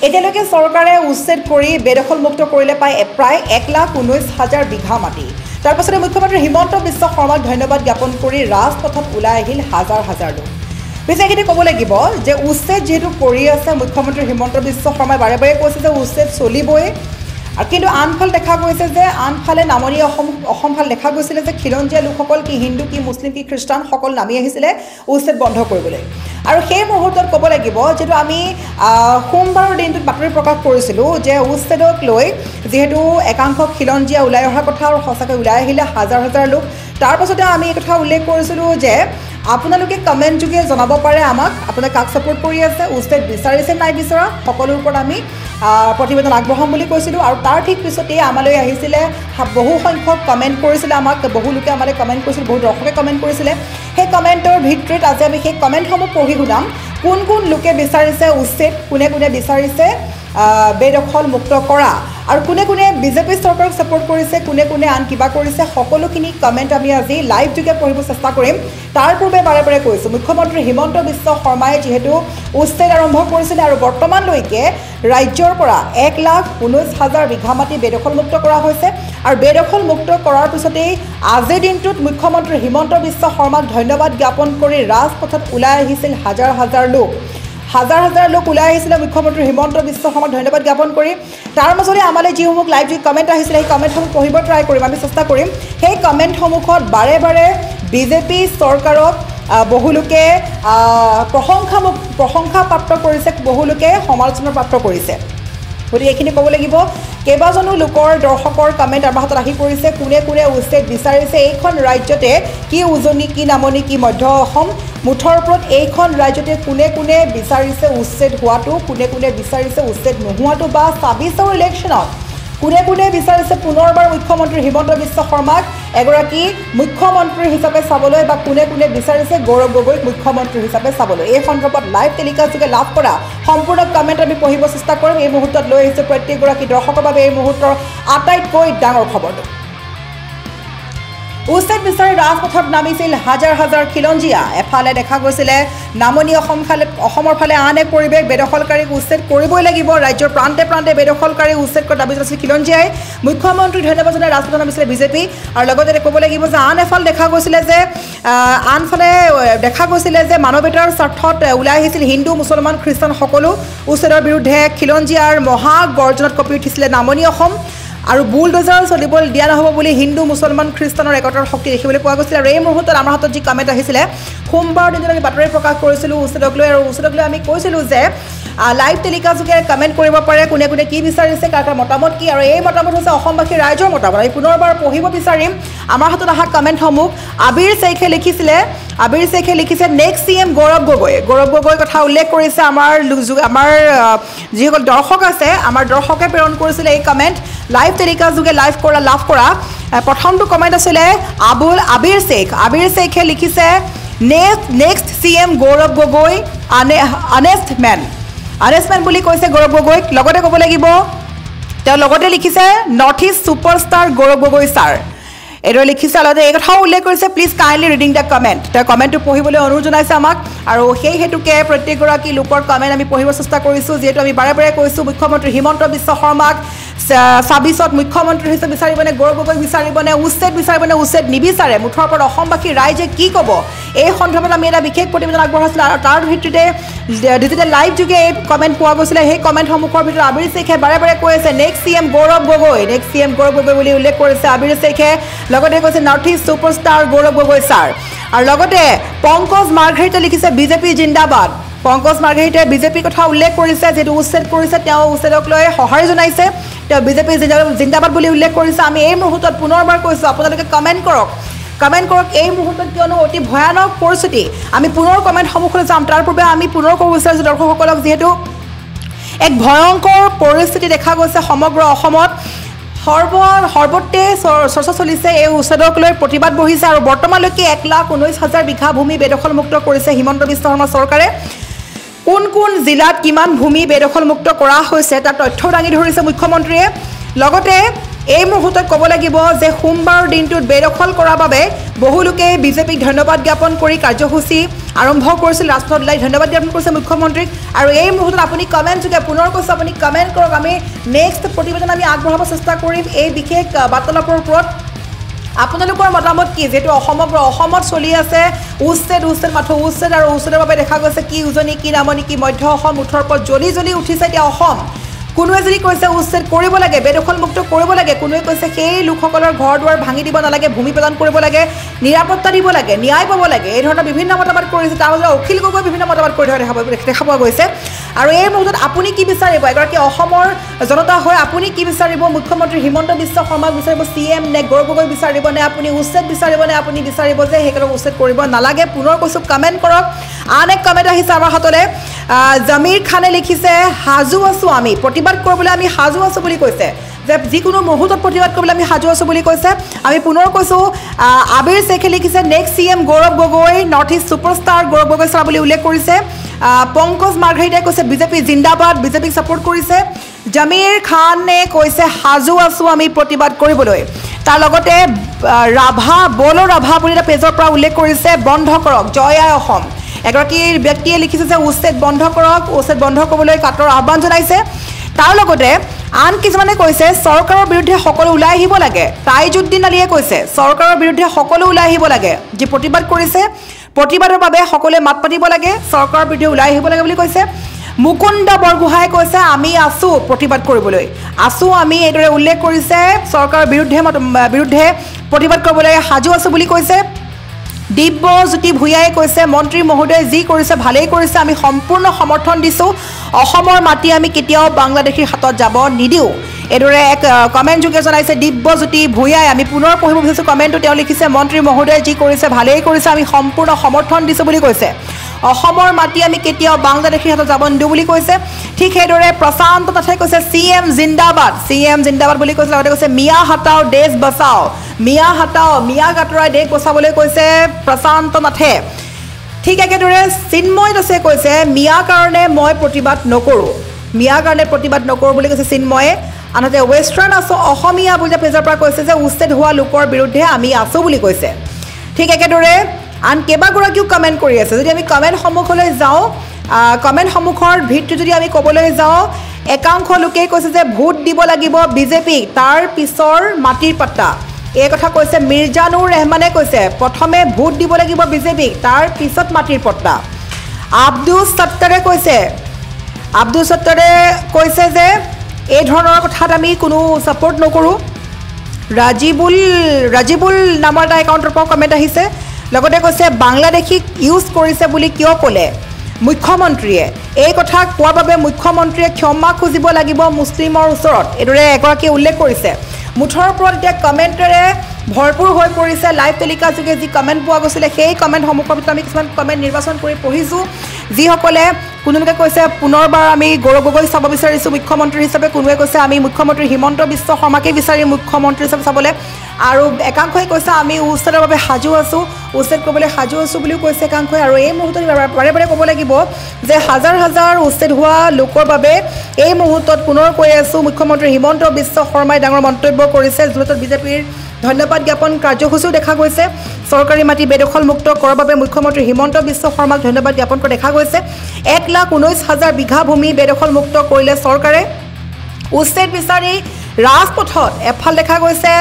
এতিয়ালৈকে চৰকাৰে উচ্ছেদ কৰি বেদখলমুক্ত কৰিলে প্ৰায় 1,19,000 বিঘা মাটি। তাৰ পাছতে মুখ্যমন্ত্ৰী হিমন্ত বিশ্ব শৰ্মাক ধন্যবাদ জ্ঞাপন কৰি ৰাজপথত ওলাই আহিল হাজাৰ হাজাৰ লোক। পিছে এইখিনি ক'ব লাগিব যে উচ্ছেদ যিহেতু কৰি আছে মুখ্যমন্ত্ৰী হিমন্ত বিশ্ব শৰ্মাই বাৰে বাৰে কৈছে যে উচ্ছেদ চলিবই। আৰু কিন্তু আনফাল দেখা গৈছে যে আনফালে নামনি অসমফাল দেখা গৈছিলে যে খিলঞ্জীয়া লোকসকল কি হিন্দু কি মুছলিম কি খ্ৰীষ্টান সকল নামি আহিছিলে উচ্ছেদ বন্ধ কৰিবলৈ। আৰু সেই মুহূৰ্তত ক'ব লাগিব যিটো আমি সোমবাৰৰ দিনটোত বাতৰি প্ৰকাশ কৰিছিলোঁ যে উচ্ছেদক লৈ যিহেতু একাংশ খিলঞ্জীয়া ওলাই অহাৰ কথা আৰু সঁচাকৈ ওলাই আহিলে হাজাৰ হাজাৰ লোক। তাৰ পাছতে আমি এই কথা উল্লেখ কৰিছিলোঁ যে আপোনালোকে কমেণ্ট যোগে জনাব পাৰে আমাক আপোনালোকে কাক ছাপোৰ্ট কৰি আছে, উচ্ছেদ বিচাৰিছে নাই বিচৰা, সকলোৰ ওপৰত আমি প্ৰতিবেদন আগবঢ়াম বুলি কৈছিলোঁ। আৰু তাৰ ঠিক পিছতেই আমালৈ আহিছিলে বহু সংখ্যক কমেণ্ট কৰিছিলে, আমাক বহু লোকে আমালৈ কমেণ্ট কৰিছিল, বহু দৰ্শকে কমেণ্ট কৰিছিলে। সেই কমেণ্টৰ ভিতৰত আজি আমি সেই কমেণ্টসমূহ পঢ়ি শুনাম। কোন কোন লোকে বিচাৰিছে উচ্ছেদ, কোনে কোনে বিচাৰিছে বেদখল মুক্ত কৰা, আৰু কোনে কোনে বিজেপি চৰকাৰক ছাপোৰ্ট কৰিছে, কোনে কোনে আন কিবা কৰিছে, সকলোখিনি কমেণ্ট আমি আজি লাইভ যোগে পঢ়িব চেষ্টা কৰিম। তাৰ পূৰ্বে বাৰে বাৰে কৈছোঁ মুখ্যমন্ত্ৰী হিমন্ত বিশ্ব শৰ্মাই যিহেতু উচ্ছেদ আৰম্ভ কৰিছিলে আৰু বৰ্তমানলৈকে ৰাজ্যৰ পৰা 1,19,000 বিঘা মাটি বেদখলমুক্ত কৰা হৈছে। আৰু বেদখলমুক্ত কৰাৰ পিছতেই আজিৰ দিনটোত মুখ্যমন্ত্ৰী হিমন্ত বিশ্ব শৰ্মাক ধন্যবাদ জ্ঞাপন কৰি ৰাজপথত ওলাই আহিছিল হাজাৰ হাজাৰ লোক। হাজাৰ হাজাৰ লোক ওলাই আহিছিলে মুখ্যমন্ত্ৰী হিমন্ত বিশ্ব শৰ্মাক ধন্যবাদ জ্ঞাপন কৰি। তাৰ মাজতে আমালৈ যিসমূহ লাইভ যি কমেণ্ট আহিছিলে সেই কমেণ্টসমূহ পঢ়িব ট্ৰাই কৰিম, আমি চেষ্টা কৰিম। সেই কমেণ্টসমূহত বাৰে বাৰে বিজেপি চৰকাৰক বহুলোকে প্ৰশংসাপ্ৰাপ্ত কৰিছে, বহুলোকে সমালোচনাৰ প্ৰাপ্ত কৰিছে। গতিকে এইখিনি ক'ব লাগিব। কেইবাজনো লোকৰ দৰ্শকৰ কমেণ্ট আমাৰ হাতত আহি পৰিছে, কোনে কোনে উচ্ছেদ বিচাৰিছে, এইখন ৰাজ্যতে কি উজনি কি নামনি কি মধ্য অসম, মুঠৰ ওপৰত এইখন ৰাজ্যতে কোনে কোনে বিচাৰিছে উচ্ছেদ হোৱাটো, কোনে কোনে বিচাৰিছে উচ্ছেদ নোহোৱাটো, বা ২৬ৰ ইলেকশ্যনত কোনে কোনে বিচাৰিছে পুনৰবাৰ মুখ্যমন্ত্ৰী হিমন্ত বিশ্ব শৰ্মাক এগৰাকী মুখ্যমন্ত্ৰী হিচাপে চাবলৈ, বা কোনে কোনে বিচাৰিছে গৌৰৱ গগৈক মুখ্যমন্ত্ৰী হিচাপে চাবলৈ। এই সন্দৰ্ভত লাইভ টেলিকাষ্ট যোগে লাভ কৰা সম্পূৰ্ণ কমেণ্ট আমি পঢ়িব চেষ্টা কৰিম। এই মুহূৰ্তত লৈ আহিছোঁ প্ৰত্যেকগৰাকী দৰ্শকৰ বাবে এই মুহূৰ্তৰ আটাইতকৈ ডাঙৰ খবৰটো। উচ্ছেদ বিচাৰি ৰাজপথত নামিছিল হাজাৰ হাজাৰ খিলঞ্জীয়া। এফালে দেখা গৈছিলে নামনি অসমৰ ফালে আন এক পৰিৱেশ, বেদখলকাৰীক উচ্ছেদ কৰিবই লাগিব, ৰাজ্যৰ প্ৰান্তে প্ৰান্তে বেদখলকাৰী উচ্ছেদ কৰা দাবী জনাইছিল খিলঞ্জীয়াই। মুখ্যমন্ত্ৰীক ধন্যবাদ জনাই ৰাজপথত নামিছিলে বিজেপি। আৰু লগতে ক'ব লাগিব যে আনফালে দেখা গৈছিলে যে মানৱতাৰ স্বাৰ্থত ওলাই আহিছিল হিন্দু মুছলমান খ্ৰীষ্টান সকলো। উচ্ছেদৰ বিৰুদ্ধে খিলঞ্জীয়াৰ মহা গৰ্জনত কঁপি উঠিছিলে নামনি অসম। আৰু বুলডোজাৰ চলিবলৈ দিয়া নহ'ব বুলি হিন্দু মুছলমান খ্ৰীষ্টানৰ একতাৰ শক্তি দেখিবলৈ পোৱা গৈছিলে। আৰু এই মুহূৰ্তত আমাৰ হাতত যি কমেণ্ট আহিছিলে, সোমবাৰৰ দিনত আমি বাতৰি প্ৰকাশ কৰিছিলোঁ উচ্ছেদক লৈ, আৰু উচ্ছেদক লৈ আমি কৈছিলোঁ যে লাইভ টেলিকাষ্ট যোগে কমেণ্ট কৰিব পাৰে কোনে কোনে কি বিচাৰিছে, কাৰ কাৰ মতামত কি। আৰু এই মতামত হৈছে অসমবাসী ৰাইজৰ মতামত। আমি পুনৰবাৰ পঢ়িব বিচাৰিম আমাৰ হাতত অহা কমেণ্টসমূহ। আবিৰ শ্বেখে লিখিছে নেক্সট CM গৌৰৱ গগৈ। গৌৰৱ গগৈৰ কথা উল্লেখ কৰিছে আমাৰ যিসকল দৰ্শক আছে, আমাৰ দৰ্শকে প্ৰেৰণ কৰিছিলে এই কমেণ্ট। লাইভ টেলিকাষ্ট যোগে লাভ কৰা প্ৰথমটো কমেণ্ট আছিলে আবিৰ শ্বেখে লিখিছে next CM Gaurav Gogoi honest man বুলি কৈছে গৌৰৱ গগৈক। লগতে ক'ব লাগিব তেওঁ লগতে লিখিছে north east superstar Gaurav Gogoi sir, এইদৰে লিখিছে। লগতে এই কথাও উল্লেখ কৰিছে please kindly reading the comment. তেওঁ কমেণ্টটো পঢ়িবলৈ অনুৰোধ জনাইছে আমাক। আৰু সেই হেতুকে প্ৰত্যেকগৰাকী লোকৰ কমেণ্ট আমি পঢ়িব চেষ্টা কৰিছোঁ, যিহেতু আমি বাৰে বাৰে কৈছোঁ মুখ্যমন্ত্ৰী হিমন্ত বিশ্ব শৰ্মাক ২৬ত মুখ্যমন্ত্ৰী হিচাপে বিচাৰিবনে, গৌৰৱ গগৈ বিচাৰিবনে, উচ্ছেদ বিচাৰিবনে, উচ্ছেদ নিবিচাৰে, মুঠৰ ওপৰত অসমবাসী ৰাইজে কি ক'ব, এই সন্দৰ্ভত আমি এটা বিশেষ প্ৰতিবেদন আগবঢ়াইছিলোঁ। আৰু তাৰ ভিত্তিতে ডিজিটেল লাইভ যোগে এই কমেণ্ট পোৱা গৈছিলে। সেই কমেণ্টসমূহৰ ভিতৰত আবিৰ শ্বেখে বাৰে বাৰে কৈ আছে নেক্সট CM গৌৰৱ গগৈ বুলি উল্লেখ কৰিছে আবিৰ শ্বেখে। লগতে কৈছে north east superstar Gaurav Gogoi sir. আৰু লগতে পংকজ মাৰ্ঘেৰিটে লিখিছে বিজেপি জিন্দাবাদ। পংকজ মাৰ্ঘেৰিটে বিজেপিৰ কথা উল্লেখ কৰিছে, যিটো উচ্ছেদ কৰিছে তেওঁ উচ্ছেদক লৈ সঁহাৰি জনাইছে, তেওঁ বিজেপি জিন্দাবাদ বুলি উল্লেখ কৰিছে। আমি এই মুহূৰ্তত পুনৰবাৰ কৈছোঁ আপোনালোকে কমেণ্ট কৰক এই মুহূৰ্তত, কিয়নো অতি ভয়ানক পৰিস্থিতি। আমি পুনৰ কমেণ্টসমূহলৈ যাম। তাৰ পূৰ্বে আমি পুনৰ ক'ব বিচাৰিছোঁ দৰ্শকসকলক, যিহেতু এক ভয়ংকৰ পৰিস্থিতি দেখা গৈছে সমগ্ৰ অসমত, সৰ্বত্ৰে চৰ্চা চলিছে, এই উচ্ছেদক লৈ প্ৰতিবাদ বহিছে। আৰু বৰ্তমানলৈকে 1,19,000 বিঘা ভূমি বেদখলমুক্ত কৰিছে হিমন্ত বিশ্ব শৰ্মা চৰকাৰে। কোন কোন জিলাত কিমান ভূমি বেদখলমুক্ত কৰা হৈছে তাৰ তথ্য দাঙি ধৰিছে মুখ্যমন্ত্ৰীয়ে। লগতে এই মুহূৰ্তত ক'ব লাগিব যে সোমবাৰৰ দিনটোত বেদখল কৰাৰ বাবে বহু লোকে বিজেপিক ধন্যবাদ জ্ঞাপন কৰি কাৰ্যসূচী আৰম্ভ কৰিছিল ৰাজপথত ওলাই ধন্যবাদ জ্ঞাপন কৰিছে মুখ্যমন্ত্ৰীক আৰু এই মুহূৰ্তত আপুনি কমেণ্ট যোগে পুনৰ কৈছে আপুনি কমেণ্ট কৰক আমি নেক্সট প্ৰতিবেদন আমি আগবঢ়াব চেষ্টা কৰিম এই বিশেষ বাৰ্তালাপৰ ওপৰত আপোনালোকৰ মতামত কি যেটো অসমত চলি আছে উচ্ছেদ মাথো উচ্ছেদ আৰু উচ্ছেদৰ বাবে দেখা গৈছে কি উজনি কি নামনি কি মধ্য অসম উঠৰ পৰা জ্বলি উঠিছে এতিয়া অসম কোনোৱে যদি কৈছে উচ্ছেদ কৰিব লাগে বেদখল মুক্ত কৰিব লাগে কোনোৱে কৈছে সেই লোকসকলৰ ঘৰ দুৱাৰ ভাঙি দিব নালাগে ভূমি প্ৰদান কৰিব লাগে নিৰাপত্তা দিব লাগে ন্যায় পাব লাগে এই ধৰণৰ বিভিন্ন মতবাদ কৰিছে তাৰ মাজত অখিল গগৈ বিভিন্ন মতবাদ কৰি দেখা পোৱা গৈছে আৰু এই মুহূৰ্তত আপুনি কি বিচাৰিব এগৰাকী অসমৰ জনতা হৈ আপুনি কি বিচাৰিব মুখ্যমন্ত্ৰী হিমন্ত বিশ্ব শৰ্মাক বিচাৰিব CM নে গৌৰৱ গগৈ বিচাৰিব নে আপুনি উচ্ছেদ বিচাৰিব নে আপুনি বিচাৰিব যে সেইসকলক উচ্ছেদ কৰিব নালাগে পুনৰ কৈছো কমেণ্ট কৰক আন এক কমেণ্ট আহিছে আমাৰ হাতলৈ জামিৰ খানে লিখিছে হাজু আছো আমি প্ৰতিবাদ কৰিবলৈ আমি হাজু আছো বুলি কৈছে যে যিকোনো মুহূৰ্তত প্ৰতিবাদ কৰিবলৈ আমি হাজু আছো বুলি কৈছে আমি পুনৰ কৈছো আবিৰ শেখে লিখিছে next CM Gaurav Gogoi north east superstar Gaurav Gogoi sir বুলি উল্লেখ কৰিছে পংকজ মাৰ্ঘাৰিটাই কৈছে বিজেপি জিন্দাবাদ বিজেপিক সাপোৰ্ট কৰিছে জামিৰ খানে কৈছে হাজু আছো আমি প্ৰতিবাদ কৰিবলৈ তাৰ লগতে ৰাভা বলো ৰাভা বুলি এটা পেজৰ পৰা উল্লেখ কৰিছে বন্ধ কৰক জয় আই অসম এগৰাকী ব্যক্তিয়ে লিখিছে যে উচ্ছেদ বন্ধ কৰক উচ্ছেদ বন্ধ কৰিবলৈ কাটৰ আহ্বান জনাইছে তাৰ লগতে আন কিছুমানে কৈছে চৰকাৰৰ বিৰুদ্ধে সকলো ওলাই আহিব লাগে তাইজুদ্দিন আলীয়ে কৈছে চৰকাৰৰ বিৰুদ্ধে সকলো ওলাই আহিব লাগে যি প্ৰতিবাদ কৰিছে প্ৰতিবাদৰ বাবে সকলোৱে মাত পাতিব লাগে চৰকাৰৰ বিৰুদ্ধে ওলাই আহিব লাগে বুলি কৈছে মুকুন্দ বৰগোহাঁই কৈছে আমি আছো প্ৰতিবাদ কৰিবলৈ আছো আমি এইদৰে উল্লেখ কৰিছে চৰকাৰৰ বিৰুদ্ধে প্ৰতিবাদ কৰিবলৈ সাজু আছো বুলি কৈছে দিব্যজ্যোতি ভূঞাই কৈছে মন্ত্ৰী মহোদয় যি কৰিছে ভালেই কৰিছে আমি সম্পূৰ্ণ সমৰ্থন দিছো অসমৰ মাটি আমি কেতিয়াও বাংলাদেশীৰ হাতত যাব নিদিও এদৰে এক কমেণ্ট যোগে জনাইছে দিব্যজ্যোতি ভূঞাই আমি পুনৰ পঢ়িব বিচাৰিছো কমেণ্টটো তেওঁ লিখিছে মন্ত্ৰী মহোদয় যি কৰিছে ভালেই কৰিছে আমি সম্পূৰ্ণ সমৰ্থন দিছো বুলি কৈছে অসমৰ মাটি আমি কেতিয়াও বাংলাদেশীৰ হাতত যাব নিদিও বুলি কৈছে ঠিক সেইদৰে প্ৰশান্ত নাথে কৈছে CM জিন্দাবাদ বুলি কৈছে লগতে কৈছে মিয়া হটাও দেশ বচাও মিয়া কাটৰাই দেশ বচাবলৈ কৈছে প্ৰশান্ত নাথে ঠিক একেদৰে চিন্ময় দাসে কৈছে মিয়া কাৰণে মই প্ৰতিবাদ নকৰো বুলি কৈছে চিন্ময়ে আনহাতে ৱেষ্টাৰ্ণ অসমীয়া বুলি পেজৰ পৰা কৈছে যে উচ্ছেদ হোৱা লোকৰ বিৰুদ্ধে আমি আছো বুলি কৈছে ঠিক একেদৰে আন কেইবাগৰাকীও কমেণ্ট কৰি আছে যদি আমি কমেণ্ট সন্মুখলৈ যাওঁ কমেণ্ট সন্মুখৰ ভিতৰত যদি আমি ক'বলৈ যাওঁ একাংশ লোকে কৈছে যে ভোট দিব লাগিব বিজেপিক তাৰ পিছৰ মাটিৰ পাত্তা এই কথা কৈছে মিৰ্জানুৰ ৰহমানে কৈছে প্ৰথমে ভোট দিব লাগিব বিজেপিক তাৰ পিছত মাটিৰ পাত্তা আব্দুল সত্তাৰে কৈছে যে এই ধৰণৰ কথাত আমি কোনো সাপোৰ্ট নকৰো ৰাজীবুল নামৰ এটা একাউণ্টৰ পৰা কমেণ্ট আহিছে লগতে কৈছে বাংলাদেশীক ইউজ কৰিছে বুলি কিয় ক'লে মুখ্যমন্ত্ৰীয়ে এই কথা কোৱাৰ বাবে মুখ্যমন্ত্ৰীয়ে ক্ষমা খুজিব লাগিব মুছলিমৰ ওচৰত এইদৰে এগৰাকীয়ে উল্লেখ কৰিছে মুঠৰ ওপৰত এতিয়া কমেণ্টেৰে ভৰপূৰ হৈ পৰিছে লাইভ তেলিকা যোগে যি কমেণ্ট পোৱা গৈছিলে সেই কমেণ্টসমূহৰ ভিতৰত আমি কিছুমান কমেণ্ট নিৰ্বাচন কৰি পঢ়িছোঁ যিসকলে কোনোলোকে কৈছে পুনৰবাৰ আমি গৌৰৱ গগৈ চাব বিচাৰিছোঁ মুখ্যমন্ত্ৰী হিচাপে কোনোৱে কৈছে আমি মুখ্যমন্ত্ৰী হিমন্ত বিশ্ব শৰ্মাকে বিচাৰিম মুখ্যমন্ত্ৰী হিচাপে চাবলৈ আৰু একাংশই কৈছে আমি উচ্ছেদৰ বাবে সাজু আছোঁ উচ্ছেদ কৰিবলৈ সাজু আছোঁ বুলিও কৈছে একাংশই আৰু এই মুহূৰ্তত বাৰে ক'ব লাগিব যে হাজাৰ উচ্ছেদ হোৱা লোকৰ বাবে এই মুহূৰ্তত পুনৰ কৈ আছোঁ মুখ্যমন্ত্ৰী হিমন্ত বিশ্ব শৰ্মাই ডাঙৰ মন্তব্য কৰিছে য'ত বিজেপিৰ ধন্যবাদ জ্ঞাপন কাৰ্যসূচীও দেখা গৈছে চৰকাৰী মাটি বেদখল মুক্ত কৰাৰ বাবে মুখ্যমন্ত্ৰী হিমন্ত বিশ্ব শৰ্মাক ধন্যবাদ জ্ঞাপন কৰা দেখা গৈছে 1,19,000 বিঘা ভূমি বেদখল মুক্ত কৰিলে চৰকাৰে উচ্ছেদ বিচাৰি ৰাজপথত এফাল দেখা গৈছে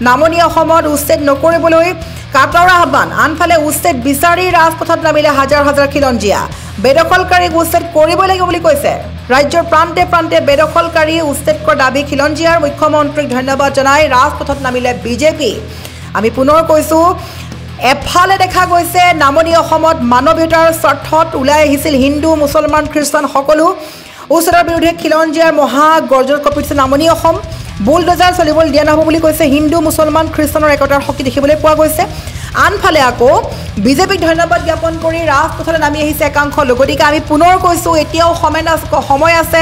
নামনি অসমত উচ্ছেদ নকৰিবলৈ কাটৰ আহ্বান আনফালে উচ্ছেদ বিচাৰি ৰাজপথত নামিলে হাজাৰ খিলঞ্জীয়া বেদখলকাৰীক উচ্ছেদ কৰিব লাগিব বুলি কৈছে ৰাজ্যৰ প্ৰান্তে বেদখলকাৰী উচ্ছেদ কৰাৰ দাবী খিলঞ্জীয়াৰ মুখ্যমন্ত্ৰীক ধন্যবাদ জনাই ৰাজপথত নামিলে বিজেপি আমি পুনৰ কৈছোঁ এফালে দেখা গৈছে নামনি অসমত মানৱীয়তাৰ স্বাৰ্থত ওলাই আহিছিল হিন্দু মুছলমান খ্ৰীষ্টান সকলো উচ্ছেদৰ বিৰুদ্ধে খিলঞ্জীয়াৰ মহা গৰ্জনত কঁপিছে নামনি অসম বুলডোজাৰ চলিবলৈ দিয়া নহ'ব বুলি কৈছে হিন্দু মুছলমান খ্ৰীষ্টানৰ একতাৰ শক্তি দেখিবলৈ পোৱা গৈছে আনফালে আকৌ বিজেপিক ধন্যবাদ জ্ঞাপন কৰি ৰাজপথলৈ নামি আহিছে একাংশ লোক গতিকে আমি পুনৰ কৈছোঁ এতিয়াও সময় আছে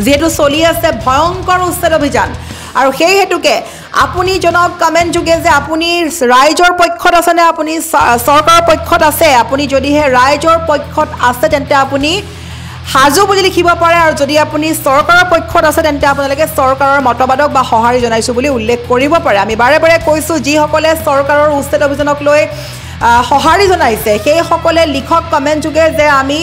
যিহেতু চলি আছে ভয়ংকৰ উচ্ছেদ অভিযান আৰু সেই হেতুকে আপুনি জনক কমেণ্ট যোগে যে আপুনি ৰাইজৰ পক্ষত আছে নে আপুনি চৰকাৰৰ পক্ষত আছে আপুনি যদিহে ৰাইজৰ পক্ষত আছে তেন্তে আপুনি হাজু বুলি লিখিব পাৰে আৰু যদি আপুনি চৰকাৰৰ পক্ষত আছে তেন্তে আপোনালোকে চৰকাৰৰ মতবাদক বা সঁহাৰি জনাইছোঁ বুলি উল্লেখ কৰিব পাৰে আমি বাৰে বাৰে কৈছোঁ যিসকলে চৰকাৰৰ উচ্ছেদ অভিযানক লৈ সঁহাৰি জনাইছে সেইসকলে লিখক কমেণ্ট যোগে যে আমি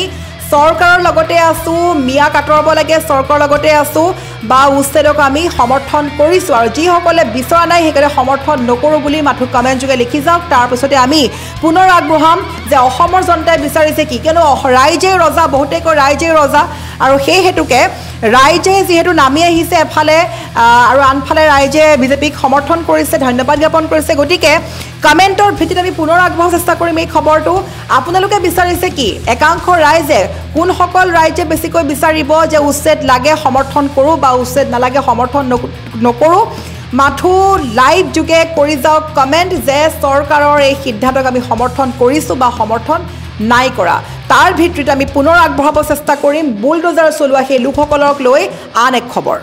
চৰকাৰৰ লগতে আছোঁ মিয়াক আঁতৰাব লাগে চৰকাৰৰ লগতে আছোঁ বা উচ্ছেদক আমি সমৰ্থন কৰিছোঁ আৰু যিসকলে বিচৰা নাই সেইকাৰণে সমৰ্থন নকৰোঁ বুলি মাথো কমেণ্ট যোগে লিখি যাওক তাৰপিছতে আমি পুনৰ আগবঢ়াম যে অসমৰ জনতাই বিচাৰিছে কি কিয়নো ৰাইজেই ৰজা বহুতে কয় ৰাইজেই ৰজা আৰু সেই হেতুকে ৰাইজে যিহেতু নামি আহিছে এফালে আৰু আনফালে ৰাইজে বিজেপিক সমৰ্থন কৰিছে ধন্যবাদ জ্ঞাপন কৰিছে গতিকে কমেণ্টৰ ভিত্তিত আমি পুনৰ আগবঢ়াব চেষ্টা কৰিম এই খবৰটো আপোনালোকে বিচাৰিছে কি একাংশ ৰাইজে কোনসকল ৰাইজে বেছিকৈ বিচাৰিব যে উচ্ছেদ লাগে সমৰ্থন কৰোঁ বা উচ্ছেদ নালাগে সমৰ্থন নকৰোঁ মাথো লাইভ যোগে কৰি যাওক কমেণ্ট যে চৰকাৰৰ এই সিদ্ধান্তক আমি সমৰ্থন কৰিছোঁ বা সমৰ্থন নাই কৰা তাৰ ভিত্তিত আমি পুনৰ আগবঢ়াব চেষ্টা কৰিম বুলডোজাৰ চলোৱা সেই লোকসকলক লৈ আন এক খবৰ